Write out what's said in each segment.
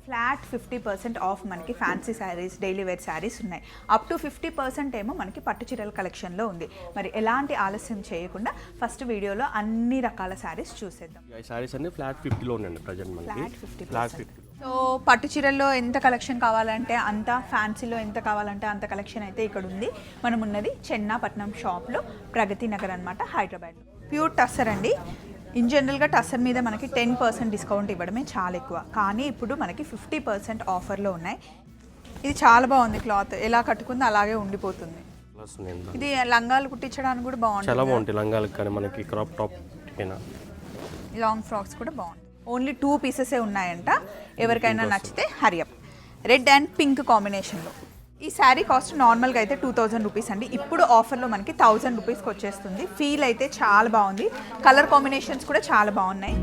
Flat 50% off మనకి fancy saris, daily wear saris ఉన్నాయి. Up to 50% ఏమో మనకి పట్టు చీరల కలెక్షన్లో ఉంది. మరి ఎలాంటి ఆలస్యం చేయకుండా ఫస్ట్ వీడియోలో అన్ని రకాల శారీస్ చూసేద్దాం. ఈ శారీస్ అన్ని ఫ్లాట్ 50లో ఉన్నాయండి ప్రజెంట్ మనకి. ఫ్లాట్ 50. సో పట్టు చీరల్లో ఎంత కలెక్షన్ కావాలంటే అంత, ఫ్యాన్సీలో ఎంత కావాలంటే అంత కలెక్షన్ అయితే ఇక్కడ ఉంది. మనం ఉన్నది చెన్నాపట్నం షాప్లో, ప్రగతి నగర్ అనమాట, హైదరాబాద్. ప్యూర్ టస్సర్ అండి. ఇన్ జనరల్గా టస్సర్ మీద మనకి 10% డిస్కౌంట్ ఇవ్వడమే చాలా ఎక్కువ, కానీ ఇప్పుడు మనకి 50% ఆఫర్లో ఉన్నాయి. ఇది చాలా బాగుంది. క్లాత్ ఎలా కట్టుకుందో అలాగే ఉండిపోతుంది. ఇది లంగాలు కుట్టించడానికి కూడా బాగుంటుంది. చాలా బాగుంటాయి లంగాలకు, కానీ మనకి క్రాప్ టాప్ లాంగ్ ఫ్రాక్స్ కూడా బాగుంటాయి. ఓన్లీ 2 పీసెసే ఉన్నాయంట. ఎవరికైనా నచ్చితే హరియప్. రెడ్ అండ్ పింక్ కాంబినేషన్లో. ఈ శారీ కాస్ట్ నార్మల్గా అయితే 2000 రూపీస్ అండి. ఇప్పుడు ఆఫర్లో మనకి 1000 రూపీస్కి వచ్చేస్తుంది. ఫీల్ అయితే చాలా బాగుంది. కలర్ కాంబినేషన్స్ కూడా చాలా బాగున్నాయి.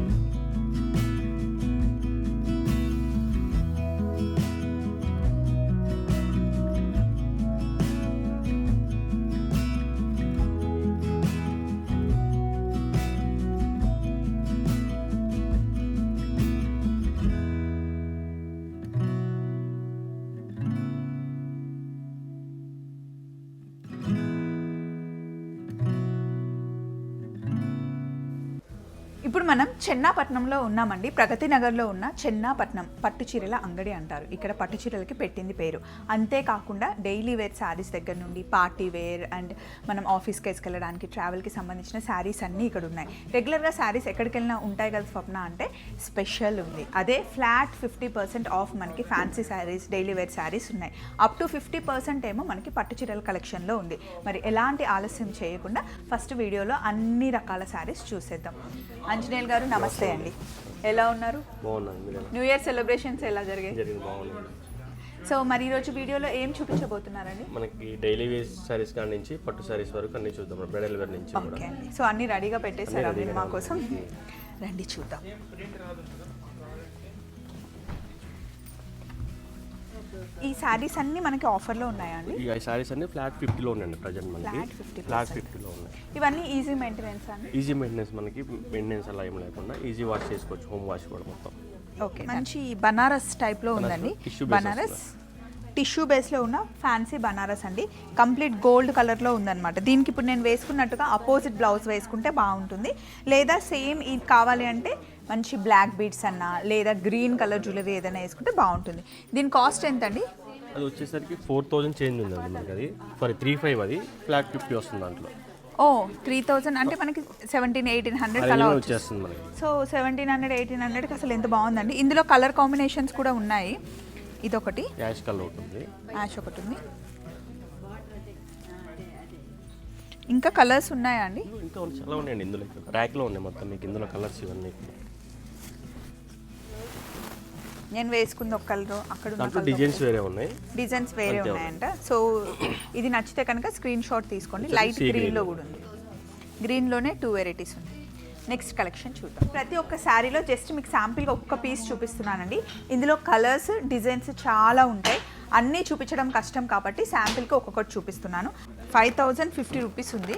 ఇప్పుడు మనం చెన్నాపట్నంలో ఉన్నామండి. ప్రగతి నగర్లో ఉన్న చెన్నాపట్నం పట్టు చీరల అంగడి అంటారు. ఇక్కడ పట్టు చీరలకి పెట్టింది పేరు. అంతేకాకుండా డైలీ వేర్ శారీస్ దగ్గర నుండి పార్టీ వేర్ అండ్ మనం ఆఫీస్కి వేసుకెళ్ళడానికి, ట్రావెల్కి సంబంధించిన శారీస్ అన్నీ ఇక్కడ ఉన్నాయి. రెగ్యులర్గా శారీస్ ఎక్కడికి వెళ్ళినా ఉంటాయి కదా స్వప్న అంటే, స్పెషల్ ఉంది. అదే ఫ్లాట్ 50% ఆఫ్ మనకి fancy saris, daily wear saris ఉన్నాయి. అప్ టు 50% ఏమో మనకి పట్టు చీరల కలెక్షన్లో ఉంది. మరి ఎలాంటి ఆలస్యం చేయకుండా ఫస్ట్ వీడియోలో అన్ని రకాల శారీస్ చూసేద్దాం. ఆంజనేయులు గారు నమస్తే అండి, ఎలా ఉన్నారు? న్యూ ఇయర్ సెలబ్రేషన్స్ ఎలా జరిగాయి? సో మరి ఈరోజు వీడియోలో ఏం చూపించబోతున్నారండి? మనకి డైలీ వేర్ సారీస్ కాడి నుంచి పట్టు సారీస్ వరకు అన్ని చూద్దాం. బ్రైడల్ వేర్ నుంచి ఓకే అండి. సో అన్ని రెడీగా పెట్టేశారా మీరు మా కోసం? రండి చూద్దాం. ఈ శారీస్ అన్ని మనకి ఆఫర్లో ఉన్నాయా అండి? ఈ శారీస్ అన్ని ఫ్లాట్ 50లో ఉన్నాయండి ప్రజెంట్ మనకి. ఫ్లాట్ 50లో ఉన్నాయి. ఇవన్నీ ఈజీ మెయింటెనెన్స్ అండి? ఈజీ మెయింటెనెన్స్, మనకి మెయింటెనెన్స్ అలా ఏం లేకుండా ఈజీ వాష్ చేసుకోవచ్చు. హోమ్ వాష్ కూడా మొత్తం. ఓకే, మంచి బనారస్ టైప్లో ఉందండి. బనారస్ టిష్యూ బేస్లో ఉన్న ఫ్యాన్సీ బనారస్ అండి. కంప్లీట్ గోల్డ్ కలర్లో ఉందన్నమాట. దీనికి ఇప్పుడు నేను వేసుకున్నట్టుగా అపోజిట్ బ్లౌజ్ వేసుకుంటే బాగుంటుంది. లేదా సేమ్ ఇది కావాలి అంటే మంచి బ్లాక్ బీడ్స్ అన్నా లేదా గ్రీన్ కలర్ జ్యువెలరీ ఏదైనా వేసుకుంటే బాగుంటుంది. దీని కాస్ట్ ఎంత అండి? అది వచ్చేసరికి 4000 చేంజ్ ఉందండి మనకి. అది 35 అది ఫ్లాట్ 50 వస్తుంది దాంట్లో. ఓ 3000 అంటే మనకి 1700-1800 అలా వచ్చేస్తుంది మనకి. సో 1700-1800కి అసలు ఎంత బాగుందండి. ఇందులో కలర్ కాంబినేషన్స్ కూడా ఉన్నాయి. ఇదొకటి యాష్ కలర్ ఉంటుంది, యాష్ ఒకటి ఉంది. ఇంకా కలర్స్ ఉన్నాయా అండి? ఇంకా చాలా ఉన్నాయండి ఇందులో. ర్యాక్లో ఉన్నాయి మొత్తం మీకు ఇందులో కలర్స్ ఇవన్నీ. నేను వేసుకుంది ఒక కలర్, అక్కడ డిజైన్స్ వేరే ఉన్నాయి. డిజైన్స్ వేరే ఉన్నాయంట. సో ఇది నచ్చితే కనుక స్క్రీన్ షాట్ తీసుకోండి. లైట్ గ్రీన్లో కూడా ఉంది. గ్రీన్లోనే 2 వెరైటీస్ ఉన్నాయి. నెక్స్ట్ కలెక్షన్ చూద్దాం. ప్రతి ఒక్క శారీలో జస్ట్ మీకు శాంపిల్గా ఒక్క పీస్ చూపిస్తున్నానండి. ఇందులో కలర్స్, డిజైన్స్ చాలా ఉంటాయి. అన్నీ చూపించడం కష్టం కాబట్టి శాంపిల్కి ఒక్కొక్కటి చూపిస్తున్నాను. 5050 రూపీస్ ఉంది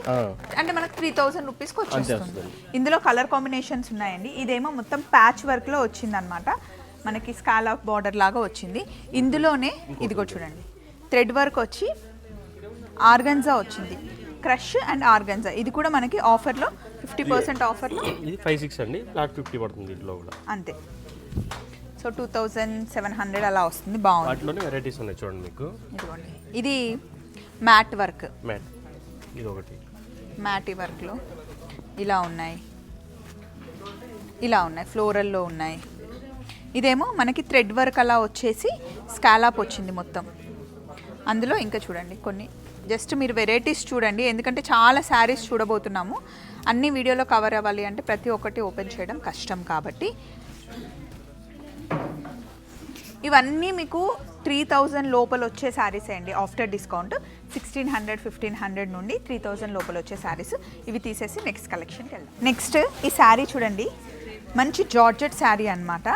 అంటే మనకు 3000 రూపీస్కి వచ్చేస్తుంది. ఇందులో కలర్ కాంబినేషన్స్ ఉన్నాయండి. ఇదేమో మొత్తం ప్యాచ్ వర్క్లో వచ్చిందనమాట. మనకి స్కాలప్ బార్డర్ లాగా వచ్చింది. ఇందులోనే ఇదిగో చూడండి, థ్రెడ్ వర్క్ వచ్చి ఆర్గన్జా వచ్చింది. Crush and organza. ఇది కూడా మనకి ఆఫర్లో 50% ఆఫర్లో. ఇది 56 అండి, ఫ్లాట్ 50 పడుతుంది ఇంట్లో కూడా అంతే. సో 2700 అలా వస్తుంది. బాగుంది. వాటిలోనే వెరైటీస్ ఉన్నాయి చూడండి మీకు. ఇదిగోండి, ఇది మ్యాట్ వర్క్. మ్యాట్ ఇది ఒకటి మ్యాట్ వర్క్లో ఇలా ఉన్నాయి, ఇలా ఉన్నాయి, ఫ్లోరల్లో ఉన్నాయి. ఇదేమో మనకి థ్రెడ్ వర్క్ అలా వచ్చేసి స్కాలాప్ వచ్చింది మొత్తం. అందులో ఇంకా చూడండి కొన్ని, జస్ట్ మీరు వెరైటీస్ చూడండి, ఎందుకంటే చాలా శారీస్ చూడబోతున్నాము. అన్ని వీడియోలో కవర్ అవ్వాలి అంటే ప్రతి ఒక్కటి ఓపెన్ చేయడం కష్టం కాబట్టి. ఇవన్నీ మీకు 3000 లోపల వచ్చే శారీస్ అండి. ఆఫ్టర్ డిస్కౌంట్ 1600-1500 నుండి 3000 లోపల వచ్చే శారీస్. ఇవి తీసేసి నెక్స్ట్ కలెక్షన్కి వెళ్దాం. నెక్స్ట్ ఈ శారీ చూడండి, మంచి జార్జెట్ శారీ అనమాట.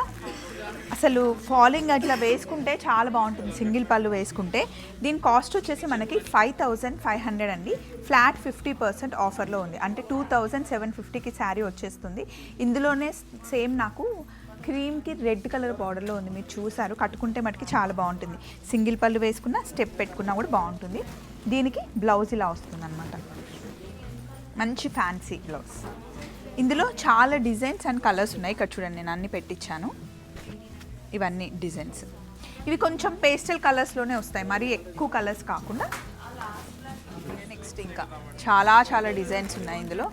అసలు ఫాలింగ్ అట్లా వేసుకుంటే చాలా బాగుంటుంది, సింగిల్ పళ్ళు వేసుకుంటే. దీని కాస్ట్ వచ్చేసి మనకి 5500 అండి. ఫ్లాట్ 50% ఆఫర్లో ఉంది, అంటే 2750కి శారీ వచ్చేస్తుంది. ఇందులోనే సేమ్ నాకు క్రీమ్కి రెడ్ కలర్ బార్డర్లో ఉంది, మీరు చూసారు. కట్టుకుంటే మటుకి చాలా బాగుంటుంది. సింగిల్ పళ్ళు వేసుకున్నా, స్టెప్ పెట్టుకున్నా కూడా బాగుంటుంది. దీనికి బ్లౌజ్ ఇలా వస్తుంది అనమాట, మంచి ఫ్యాన్సీ బ్లౌజ్. ఇందులో చాలా డిజైన్స్ అండ్ కలర్స్ ఉన్నాయి. ఇక్కడ చూడండి, నేను అన్ని పెట్టించాను. ఇవన్నీ డిజైన్స్. ఇవి కొంచెం పేస్టల్ కలర్స్లోనే వస్తాయి, మరీ ఎక్కువ కలర్స్ కాకుండా. నెక్స్ట్ ఇంకా చాలా చాలా డిజైన్స్ ఉన్నాయి ఇందులో.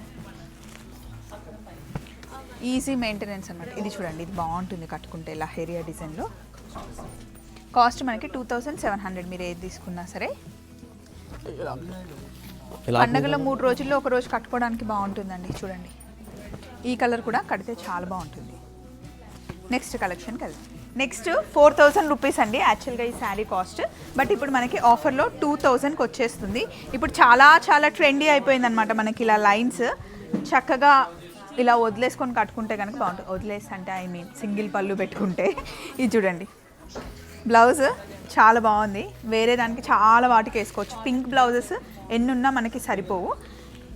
ఈజీ మెయింటెనెన్స్ అనమాట. ఇది చూడండి, ఇది బాగుంటుంది కట్టుకుంటే ఇలా హెరియా డిజైన్లో. కాస్ట్ మనకి 2700. మీరు ఏది తీసుకున్నా సరే. పండగలో 3 రోజుల్లో ఒక రోజు కట్టుకోవడానికి బాగుంటుందండి. చూడండి, ఈ కలర్ కూడా కడితే చాలా బాగుంటుంది. నెక్స్ట్ కలెక్షన్కి వెళ్దాం. నెక్స్ట్ 4000 రూపీస్ అండి యాక్చువల్గా ఈ శారీ కాస్ట్. బట్ ఇప్పుడు మనకి ఆఫర్లో 2000కి వచ్చేస్తుంది. ఇప్పుడు చాలా చాలా ట్రెండీ అయిపోయింది అనమాట. మనకి ఇలా లైన్స్ చక్కగా ఇలా వదిలేసుకొని కట్టుకుంటే కనుక బాగుంటుంది. వదిలేసి అంటే ఐ మీన్ సింగిల్ పళ్ళు పెట్టుకుంటే. ఇది చూడండి, బ్లౌజ్ చాలా బాగుంది. వేరే దానికి చాలా వాటికి వేసుకోవచ్చు. పింక్ బ్లౌజెస్ ఎన్నున్నా మనకి సరిపోవు.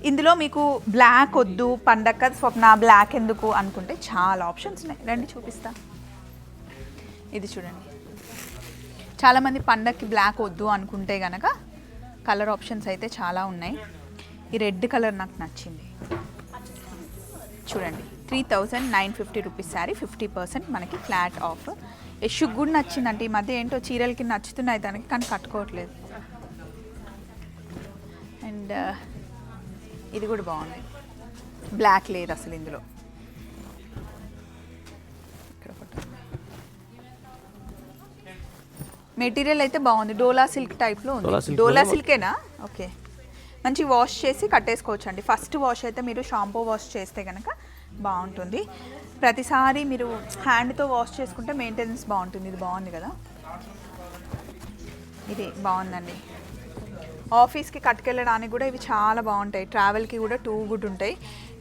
ఇందులో మీకు బ్లాక్ వద్దు, పండక్క స్వప్న బ్లాక్ ఎందుకు అనుకుంటే చాలా ఆప్షన్స్ ఉన్నాయి. రండి చూపిస్తా. ఇది చూడండి, చాలామంది పండక్కి బ్లాక్ వద్దు అనుకుంటే కనుక కలర్ ఆప్షన్స్ అయితే చాలా ఉన్నాయి. ఈ రెడ్ కలర్ నాకు నచ్చింది. చూడండి, 3950 రూపీస్ శారీ, 50% మనకి ఫ్లాట్ ఆఫ్. యశుక్ కూడా నచ్చిందంటే ఈ మధ్య ఏంటో చీరలకి నచ్చుతున్నాయి దానికి, కానీ కట్టుకోవట్లేదు. అండ్ ఇది కూడా బాగుంది, బ్లాక్ లేదు అసలు ఇందులో. మెటీరియల్ అయితే బాగుంది, డోలా సిల్క్ టైప్లో ఉంది. డోలా సిల్కేనా? ఓకే. మంచి వాష్ చేసి కట్టేసుకోవచ్చు అండి. ఫస్ట్ వాష్ అయితే మీరు షాంపూ వాష్ చేస్తే కనుక బాగుంటుంది. ప్రతిసారి మీరు హ్యాండ్తో వాష్ చేసుకుంటే మెయింటెనెన్స్ బాగుంటుంది. ఇది బాగుంది కదా, ఇది బాగుందండి. ఆఫీస్కి కట్టుకెళ్ళడానికి కూడా ఇవి చాలా బాగుంటాయి. ట్రావెల్కి కూడా టూ గుడ్ ఉంటాయి.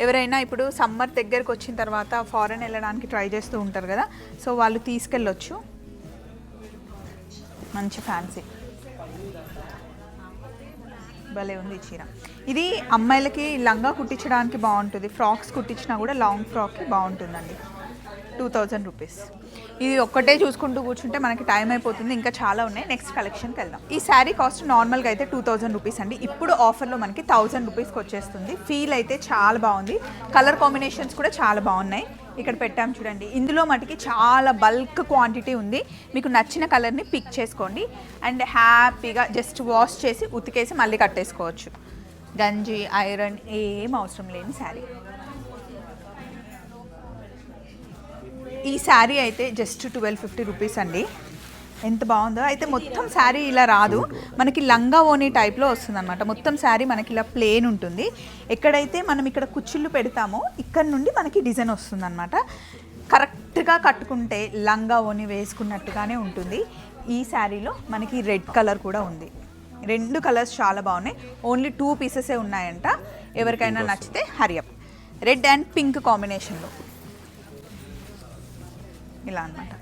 ఎవరైనా ఇప్పుడు సమ్మర్ దగ్గరకు వచ్చిన తర్వాత ఫారెన్ వెళ్ళడానికి ట్రై చేస్తూ ఉంటారు కదా, సో వాళ్ళు తీసుకెళ్ళొచ్చు. మంచి ఫ్యాన్సీ భలే ఉంది ఈ చీర. ఇది అమ్మాయిలకి లంగా కుట్టించడానికి బాగుంటుంది, ఫ్రాక్స్ కుట్టించినా కూడా లాంగ్ ఫ్రాక్కి బాగుంటుందండి. 2000 రూపీస్. ఇది ఒక్కటే చూసుకుంటూ కూర్చుంటే మనకి టైం అయిపోతుంది, ఇంకా చాలా ఉన్నాయి. నెక్స్ట్ కలెక్షన్కి వెళ్దాం. ఈ శారీ కాస్ట్ నార్మల్గా అయితే 2000 రూపీస్ అండి. ఇప్పుడు ఆఫర్లో మనకి 1000 రూపీస్కి వచ్చేస్తుంది. ఫీల్ అయితే చాలా బాగుంది. కలర్ కాంబినేషన్స్ కూడా చాలా బాగున్నాయి. ఇక్కడ పెట్టాం చూడండి. ఇందులో మటుకి చాలా బల్క్ క్వాంటిటీ ఉంది. మీకు నచ్చిన కలర్ని పిక్ చేసుకోండి అండ్ హ్యాపీగా జస్ట్ వాష్ చేసి ఉతికేసి మళ్ళీ కట్టేసుకోవచ్చు. గంజి ఐరన్ ఏం అవసరం లేని శారీ. ఈ శారీ అయితే జస్ట్ 1250 రూపీస్ అండి. ఎంత బాగుందో. అయితే మొత్తం శారీ ఇలా రాదు, మనకి లంగా ఓనీ టైప్లో వస్తుంది అనమాట. మొత్తం శారీ మనకి ఇలా ప్లేన్ ఉంటుంది. ఎక్కడైతే మనం ఇక్కడ కుచ్చిళ్ళు పెడతామో ఇక్కడ నుండి మనకి డిజైన్ వస్తుంది అనమాట. కరెక్ట్గా కట్టుకుంటే లంగా ఓనీ వేసుకున్నట్టుగానే ఉంటుంది. ఈ శారీలో మనకి రెడ్ కలర్ కూడా ఉంది. 2 కలర్స్ చాలా బాగున్నాయి. ఓన్లీ 2 పీసెసే ఉన్నాయంట. ఎవరికైనా నచ్చితే హరియప్. రెడ్ అండ్ పింక్ కాంబినేషన్లో ఇలా అనమాట.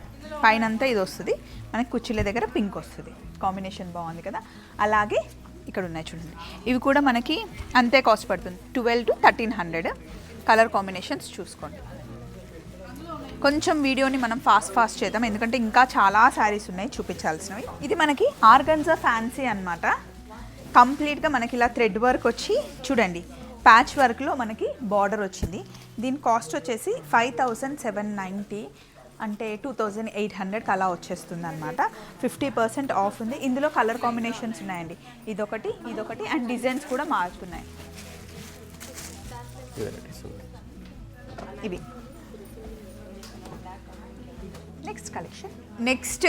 పైన అంతా ఇది వస్తుంది, మనకి కుర్చీల దగ్గర పింక్ వస్తుంది. కాంబినేషన్ బాగుంది కదా. అలాగే ఇక్కడ ఉన్నాయి చూడండి, ఇవి కూడా మనకి అంతే కాస్ట్ పడుతుంది, 12 to 1300. కలర్ కాంబినేషన్స్ చూసుకోండి. కొంచెం వీడియోని మనం ఫాస్ట్ చేద్దాం, ఎందుకంటే ఇంకా చాలా శారీస్ ఉన్నాయి చూపించాల్సినవి. ఇది మనకి ఆర్గన్జా ఫ్యాన్సీ అనమాట. కంప్లీట్గా మనకి ఇలా థ్రెడ్ వర్క్ వచ్చి చూడండి, ప్యాచ్ వర్క్లో మనకి బార్డర్ వచ్చింది. దీని కాస్ట్ వచ్చేసి 5790, అంటే 2800కి అలా వచ్చేస్తుంది అనమాట. 50% ఆఫ్ ఉంది. ఇందులో కలర్ కాంబినేషన్స్ ఉన్నాయండి, ఇదొకటి అండ్ డిజైన్స్ కూడా మారుతున్నాయి. ఇవి నెక్స్ట్ కలెక్షన్. నెక్స్ట్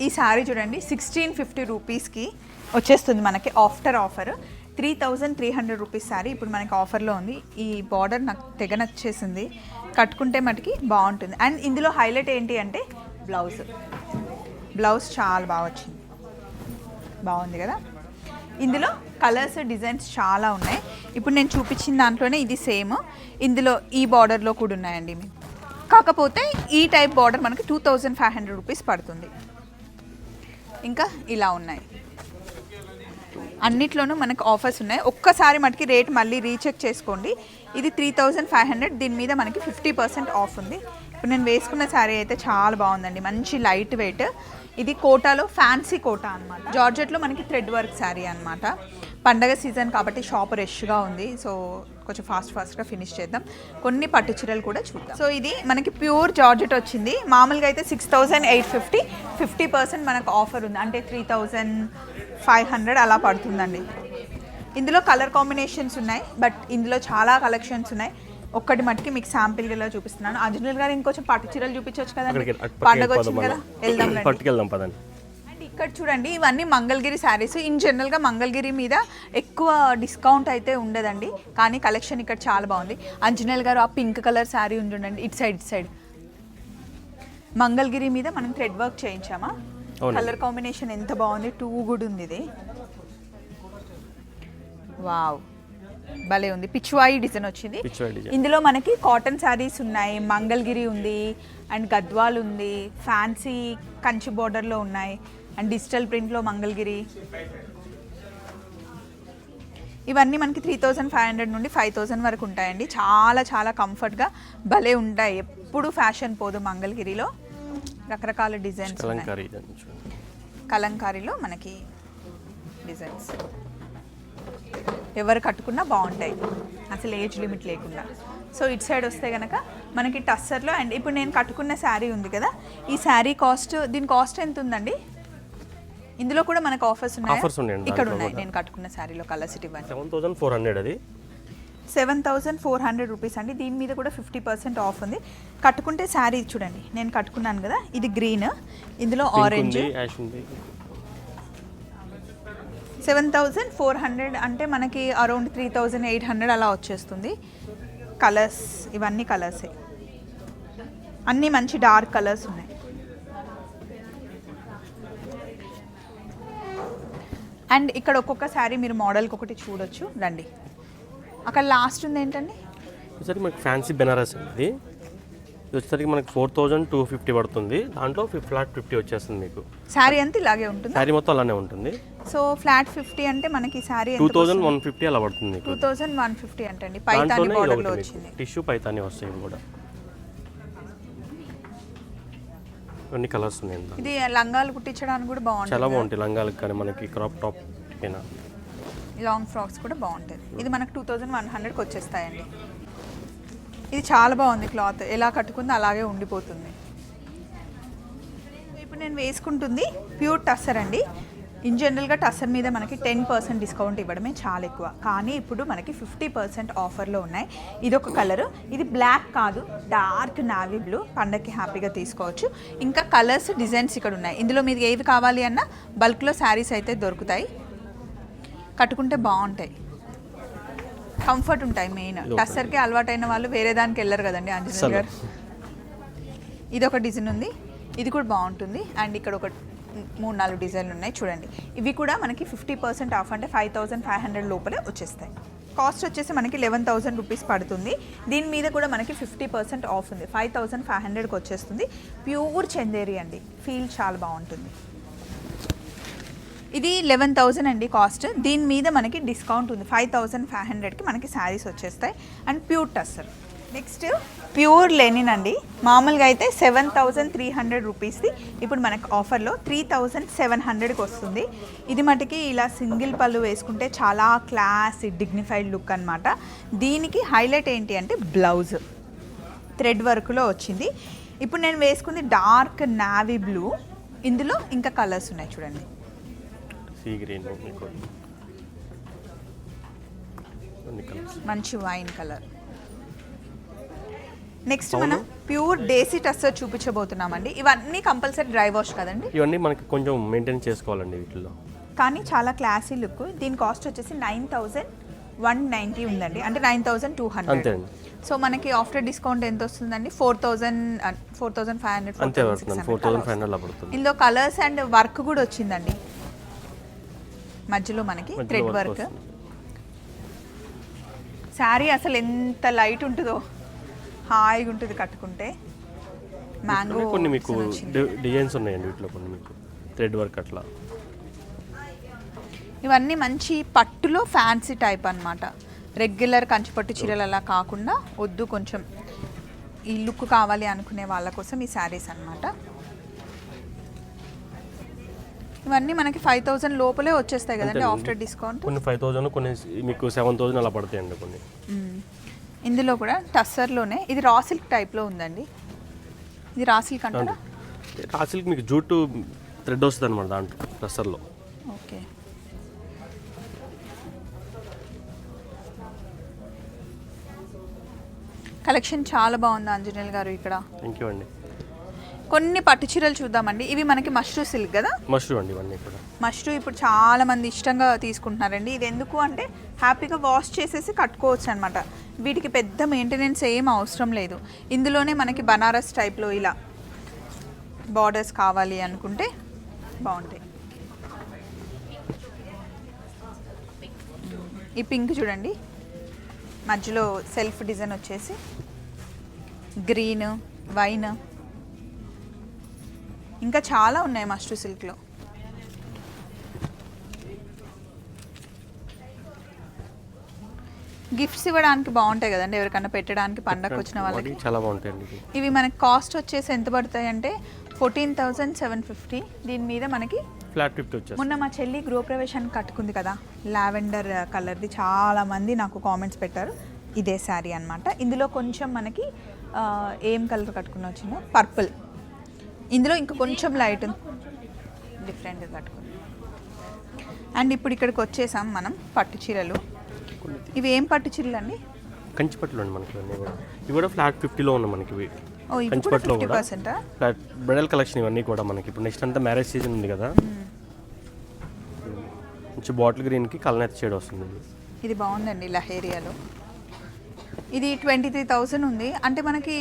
ఈ శారీ చూడండి, 1650 రూపీస్కి వచ్చేస్తుంది మనకి ఆఫ్టర్ ఆఫర్. 3300 రూపీస్ శారీ ఇప్పుడు మనకి ఆఫర్లో ఉంది. ఈ బార్డర్ నాకు తెగ నచ్చేసింది, కట్టుకుంటే మటుకి బాగుంటుంది. అండ్ ఇందులో హైలైట్ ఏంటి అంటే బ్లౌజ్ చాలా బాగా వచ్చింది, బాగుంది కదా. ఇందులో కలర్స్ డిజైన్స్ చాలా ఉన్నాయి. ఇప్పుడు నేను చూపించిన దాంట్లోనే ఇది సేమ్. ఇందులో ఈ బార్డర్లో కూడా ఉన్నాయండి మీకు. కాకపోతే ఈ టైప్ బార్డర్ మనకి 2500 రూపీస్ పడుతుంది. ఇంకా ఇలా ఉన్నాయి, అన్నిట్లోనూ మనకు ఆఫర్స్ ఉన్నాయి. ఒక్కసారి మటుకి రేట్ మళ్ళీ రీచెక్ చేసుకోండి. ఇది 3500, దీని మీద మనకి 50% ఆఫ్ ఉంది. ఇప్పుడు నేను వేసుకున్న శారీ అయితే చాలా బాగుందండి, మంచి లైట్ వెయిట్. ఇది కోటాలో ఫ్యాన్సీ కోటా అనమాట. జార్జెట్లో మనకి థ్రెడ్ వర్క్ శారీ అనమాట. పండగ సీజన్ కాబట్టి షాప్ రష్గా ఉంది, సో కొంచెం ఫాస్ట్గా ఫినిష్ చేద్దాం. కొన్ని పట్టు చీరలు కూడా చూద్దాం. సో ఇది మనకి ప్యూర్ జార్జెట్ వచ్చింది. మామూలుగా అయితే 6,850, 50% మనకు ఆఫర్ ఉంది, అంటే 3,500 అలా పడుతుందండి. ఇందులో కలర్ కాంబినేషన్స్ ఉన్నాయి, బట్ ఇందులో చాలా కలెక్షన్స్ ఉన్నాయి. ఒక్కటి మట్టుకి మీకు శాంపిల్గా చూపిస్తున్నాను. అంజనీల్ గారు ఇంకొంచెం పట్టు చీరలు చూపించవచ్చు కదండి, పండగ వచ్చింది కదా, పట్టుకెళ్దాం పదండి. అండ్ ఇక్కడ చూడండి, ఇవన్నీ మంగళగిరి శారీస్. ఇన్ జనరల్గా మంగళగిరి మీద ఎక్కువ డిస్కౌంట్ అయితే ఉండదండి, కానీ కలెక్షన్ ఇక్కడ చాలా బాగుంది. అంజనీల్ గారు ఆ పింక్ కలర్ శారీ ఉండండి, ఇటు సైడ్ మంగళగిరి మీద మనం థ్రెడ్ వర్క్ చేయించామా. కలర్ కాంబినేషన్ ఎంత బాగుంది, టూ గుడ్ ఉంది ఇది. వావ్, భలే ఉంది. పిచ్వాయి డిజైన్ వచ్చింది. ఇందులో మనకి కాటన్ శారీస్ ఉన్నాయి, మంగళగిరి ఉంది, అండ్ గద్వాల్ ఉంది, ఫ్యాన్సీ కంచి బోర్డర్లో ఉన్నాయి, అండ్ డిజిటల్ ప్రింట్లో మంగళగిరి. ఇవన్నీ మనకి 3,500 నుండి 5,000 వరకు ఉంటాయండి. చాలా చాలా కంఫర్ట్గా భలే ఉంటాయి. ఎప్పుడు ఫ్యాషన్ పోదు మంగళగిరిలో. రకరకాల డిజైన్స్, కలంకారీలో మనకి డిజైన్స్ ఎవరు కట్టుకున్నా బాగుంటాయి, అసలు ఏజ్ లిమిట్ లేకుండా. సో ఇటు సైడ్ వస్తే కనుక మనకి టస్సర్లో, అండ్ ఇప్పుడు నేను కట్టుకున్న శారీ ఉంది కదా, ఈ శారీ కాస్ట్, దీని కాస్ట్ ఎంత ఉందండి? ఇందులో కూడా మనకు ఆఫర్స్ ఉన్నాయి. ఇక్కడ ఉన్నాయి. నేను కట్టుకున్న శారీలో కలర్స్ ఇవ్వండి. 7,400 అది 7,400 రూపీస్ అండి. దీని మీద కూడా 50% ఆఫ్ ఉంది. కట్టుకుంటే శారీ చూడండి, నేను కట్టుకున్నాను కదా, ఇది గ్రీన్, ఇందులో ఆరెంజ్. 7,400 అంటే మనకి అరౌండ్ 3,800 అలా వచ్చేస్తుంది. కలర్స్ ఇవన్నీ కలర్సే, అన్నీ మంచి డార్క్ కలర్స్ ఉన్నాయి. అండ్ ఇక్కడ ఒక్కొక్క శారీ మీరు మోడల్కి ఒకటి చూడొచ్చు. రండి, అక్కడ లాస్ట్ ఉంది ఏంటండి, సరే మనకి ఫ్యాన్సీ బెనారస్ అండి. ఇది వచ్చేసరికి మనకి 4,250 పడుతుంది. దాంట్లో ఫ్లాట్ 50 వచ్చేస్తుంది మీకు. శారీ అంతా ఇలాగే ఉంటుంది, శారీ మొత్తం అలానే ఉంటుంది. సో ఫ్లాట్ 50 అంటే మనకి శారీ 2,150 అలా పడుతుంది. 2,150 అంటే అండి పైతాని బోర్డర్లో వచ్చింది. టిష్యూ పైతాని వస్తాయి కూడా. అన్ని కలర్స్ ఉన్నాయి. ఇది లంగాలు కుట్టించడానికి కూడా బాగుంటుంది, చాలా బాగుంటాయి లంగాలకు, కానీ మనకి క్రాప్ టాప్ అయినా లాంగ్ ఫ్రాక్స్ కూడా బాగుంటుంది. ఇది మనకు 2,100కి వచ్చేస్తాయండి. ఇది చాలా బాగుంది, క్లాత్ ఎలా కట్టుకుందో అలాగే ఉండిపోతుంది. ఇప్పుడు నేను వేసుకుంటుంది ప్యూర్ టస్సర్ అండి. ఇన్ జనరల్గా టస్సర్ మీద మనకి 10% డిస్కౌంట్ ఇవ్వడమే చాలా ఎక్కువ, కానీ ఇప్పుడు మనకి 50% ఆఫర్లో ఉన్నాయి. ఇదొక కలరు, ఇది బ్లాక్ కాదు, డార్క్ నావీ బ్లూ. పండగకి హ్యాపీగా తీసుకోవచ్చు. ఇంకా కలర్స్, డిజైన్స్ ఇక్కడ ఉన్నాయి. ఇందులో మీకు ఏవి కావాలి అన్నా బల్క్లో శారీస్ అయితే దొరుకుతాయి, కట్టుకుంటే బాగుంటాయి, కంఫర్ట్ ఉంటాయి. మెయిన్ టస్సర్కి అలవాటైన వాళ్ళు వేరే దానికి వెళ్ళరు కదండి అంజనీల్ గారు. ఇది ఒక డిజైన్ ఉంది, ఇది కూడా బాగుంటుంది. అండ్ ఇక్కడ ఒక 3-4 డిజైన్లు ఉన్నాయి చూడండి. ఇవి కూడా మనకి 50% ఆఫ్, అంటే 5,500 లోపలే వచ్చేస్తాయి. కాస్ట్ వచ్చేసి మనకి 11,000 రూపీస్ పడుతుంది. దీని మీద కూడా మనకి 50% ఆఫ్ ఉంది, 5,500కి వచ్చేస్తుంది. ప్యూర్ చందేరి అండి, ఫీల్ చాలా బాగుంటుంది. ఇది 11,000 అండి కాస్ట్. దీని మీద మనకి డిస్కౌంట్ ఉంది, 5,500కి మనకి శారీస్ వచ్చేస్తాయి. And pure tussar. Next pure linen అండి. మామూలుగా అయితే 7,300 రూపీస్ది, ఇప్పుడు మనకు ఆఫర్లో 3,700కి వస్తుంది. ఇది మటుకి ఇలా సింగిల్ పళ్ళు వేసుకుంటే చాలా క్లాస్ డిగ్నిఫైడ్ లుక్ అనమాట. దీనికి హైలైట్ ఏంటి అంటే బ్లౌజ్ థ్రెడ్ వర్క్లో వచ్చింది. ఇప్పుడు నేను వేసుకుంది డార్క్ నావీ బ్లూ, ఇందులో ఇంకా కలర్స్ ఉన్నాయి చూడండి. మంచి వైన్ కలర్. నెక్స్ట్ మనం ప్యూర్ డేసీ టస్సర్ చూపించబోతున్నామండి. ఇవన్నీ కంపల్సరీ డ్రై వాష్ కదండి, ఇవన్నీ మనకి కొంచెం మెయింటైన్ చేసుకోవాలండి వీటిలో, కానీ చాలా క్లాసీ లుక్. దీని కాస్ట్ వచ్చేసి 9,190 ఉందండి, అంటే 9,200. సో మనకి ఆఫ్టర్ డిస్కౌంట్ ఎంత వస్తుందండి? 4,500 అంతే వస్తుంది, 4,500 పడుతుంది. ఇందులో కలర్స్ అండ్ వర్క్ కూడా వచ్చిందండి, మధ్యలో మనకి థ్రెడ్ వర్క్. శారీ అసలు ఎంత లైట్ ఉంటుందో, హాయిగా ఉంటుంది కట్టుకుంటే. మ్యాంగో కొన్ని మీకు డిజైన్స్ ఉన్నాయండి వీటిలో, కొన్ని మీకు థ్రెడ్ వర్క్ అట్లా. ఇవన్నీ మంచి పట్టులో ఫ్యాన్సీ టైప్ అన్నమాట. రెగ్యులర్ కంచిపట్టు చీరలు అలా కాకుండా వద్దు, కొంచెం ఈ లుక్ కావాలి అనుకునే వాళ్ళ కోసం ఈ శారీస్ అన్నమాట. ఇవన్నీ మనకి 5000 లోపలే వచ్చేస్తాయి కదండి ఆఫ్టర్ డిస్కౌంట్. కొన్ని 5000, కొన్ని మీకు 7000 అలా పడతాయండి కొన్ని. ఇందులో కూడా టస్సర్లోనే ఇది రా సిల్క్ టైప్లో ఉందండి. ఇది రా సిల్క్ అంటారా? రా సిల్క్ మీకు జూట్ థ్రెడ్ వస్తుంది అనమాట దాంట్లో టస్సర్లో. ఓకే. కలెక్షన్ చాలా బాగుంది ఆంజనేయులు గారు ఇక్కడ. థ్యాంక్ యూ అండి. కొన్ని పట్టు చీరలు చూద్దామండి. ఇవి మనకి మష్రూ సిల్క్ కదా? మష్రూ అండి ఇవన్నీ కూడా. మష్రూ ఇప్పుడు చాలా మంది ఇష్టంగా తీసుకుంటున్నారండి. ఇది ఎందుకు అంటే హ్యాపీగా వాష్ చేసేసి కట్టుకోవచ్చు అనమాట. వీటికి పెద్ద మెయింటెనెన్స్ ఏం అవసరం లేదు. ఇందులోనే మనకి బనారస్ టైప్లో ఇలా బార్డర్స్ కావాలి అనుకుంటే బాగుంటాయి. ఈ పింక్ చూడండి, మధ్యలో సెల్ఫ్ డిజైన్ వచ్చేసి గ్రీన్, వైన్, ఇంకా చాలా ఉన్నాయి మష్రూ సిల్క్లో. గిఫ్ట్స్ ఇవ్వడానికి బాగుంటాయి కదండి, ఎవరికైనా పెట్టడానికి పండగకు వచ్చిన వాళ్ళకి. చాలా బాగుంటాయండి ఇవి మనకి కాస్ట్ వచ్చేసి ఎంత పడతాయి అంటే 14,750. దీని మీద మనకి ఫ్లాట్ 50 వచ్చేసి. మొన్న మా చెల్లి గృహప్రవేశానికి కట్టుకుంది కదా, లావెండర్ కలర్ది, చాలా మంది నాకు కామెంట్స్ పెట్టారు. ఇదే శారీ అన్నమాట. ఇందులో కొంచెం మనకి ఏం కలర్ కట్టుకుని వచ్చిందో పర్పుల్, ఇందులో ఇంకా కొంచెం లైట్ డిఫరెంట్ కట్టుకుంది. అండ్ ఇప్పుడు ఇక్కడికి వచ్చేసాం మనం పట్టు చీరలు. ఇవి ఏం పట్టు చీరలు అండి? కంచి పట్టులో అండి మనకి ఇవన్నీ కూడా. ఇవి కూడా ఫ్లాట్ 50లో ఉన్నాయి మనకి. ఇవి ఓ ఇది కంచి కూడా పట్టులో కూడా 50%. ఫ్లాట్ బ్రైడల్ కలెక్షన్ ఇవన్నీ కూడా మనకి. ఇప్పుడు నెక్స్ట్ అంతా మ్యారేజ్ సీజన్ ఉంది కదా, మంచి బాటిల్ గ్రీన్కి కలనేత షేడ్ వస్తుంది. ఇది బాగుందండి లహేరియాలో. ఇది 23,000 ఉంది అంటే మనకి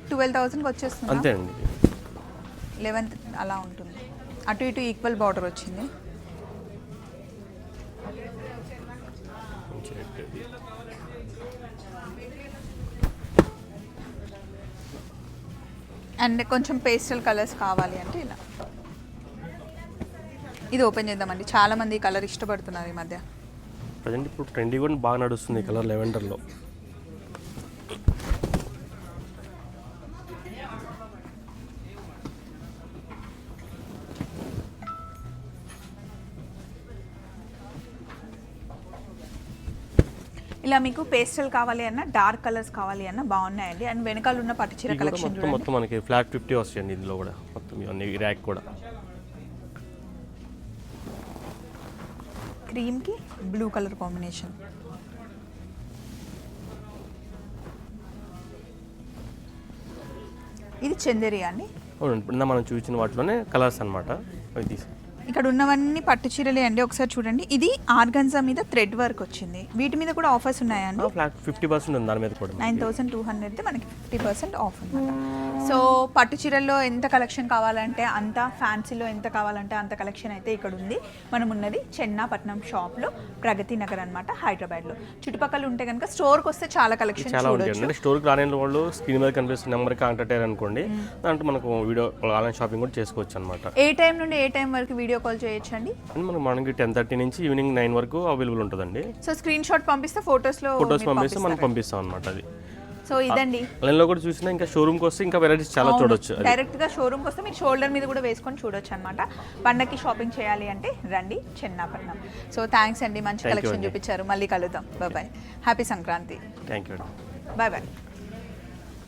12,000కి వచ్చేస్తుంది. అంతే అండి. 11th అలా ఉంటుంది. అటు ఇటు ఈక్వల్ బార్డర్ వచ్చింది. అండ్ కొంచెం పేస్టల్ కలర్స్ కావాలి అంటే ఇలా. ఇది ఓపెన్ చేద్దామండి. చాలా మంది ఈ కలర్ ఇష్టపడుతున్నారు ఈ మధ్య. ప్రజెంట్ ఇప్పుడు ట్రెండీ కూడా బాగా నడుస్తుంది ఈ కలర్ లెవెండర్లో. ఇలా మీకు పేస్టల్ కావాలి అన్న, డార్క్ కలర్స్ కావాలి అన్న బాగున్నాయండి. అండ్ వెనకాల ఉన్న పట్టు చీర కలెక్షన్ చూడండి. మొత్తం మనకి ఫ్లాట్ 50 వస్తాయండి ఇందులో కూడా. మొత్తం ఇవన్నీ ర్యాక్ కూడా. క్రీమ్కి బ్లూ కలర్ కాంబినేషన్. ఇది చందేరి అండి. అవునండి, ఇప్పుడు మనం చూసిన వాటిలోనే కలర్స్ అనమాట. అవి తీసి ఇక్కడ ఉన్నవన్నీ పట్టు చీరలే అండి. ఒకసారి చూడండి, ఇది ఆర్గన్జా మీద థ్రెడ్ వర్క్ వచ్చింది. వీటి మీద కూడా ఆఫర్స్ ఉన్నాయండి. ఫ్లాట్ 50% ఉంది దాని మీద కూడా. 9,200 మనకి 50% ఆఫ్ ఉంది. సో పట్టు చీరల్లో ఎంత కలెక్షన్ కావాలంటే అంత, ఫ్యాన్సీలో ఎంత కావాలంటే అంత కలెక్షన్ అయితే ఇక్కడ ఉంది. మనం ఉన్నది చెన్నాపట్నం షాప్లో, ప్రగతి నగర్ అనమాట, హైదరాబాద్లో. చుట్టుపక్కల ఉంటే కనుక స్టోర్కి వస్తే చాలా కలెక్షన్ చాలా చూడొచ్చు. ఉంటాయి. స్టోర్కి రాని వాళ్ళు స్క్రీన్ మీద కనిపిస్తున్న నెంబర్కి కాంటాక్ట్ అయ్యారు అనుకోండి, దాంట్లో మనకు వీడియో ఆన్లైన్ షాపింగ్ కూడా చేసుకోవచ్చు అనమాట. ఏ టైం నుండి ఏ టైం వరకు వీడియో కాల్ చేయొచ్చు అండి? మనకి మార్నింగ్ 10:30 నుంచి ఈవినింగ్ 9 వరకు అవైలబుల్ ఉంటుందండి. సో స్క్రీన్ షాట్ పంపిస్తే ఫొటోస్ పంపిస్తే మనం పంపిస్తాం అనమాట. అది సో ఇదండి. ఆన్లైన్లో కూడా చూసినా ఇంకా షోరూమ్కి వస్తే ఇంకా వెరైటీస్ చాలా చూడొచ్చు. డైరెక్ట్గా షోరూమ్కి వస్తే మీరు షోల్డర్ మీద కూడా వేసుకొని చూడొచ్చు అనమాట. పండగకి షాపింగ్ చేయాలి అంటే రండి చెన్నాపట్నం. సో థ్యాంక్స్ అండి, మంచి కలెక్షన్ చూపించారు. మళ్ళీ కలుద్దాం. Bye. Happy Sankranti. Thank you. Bye.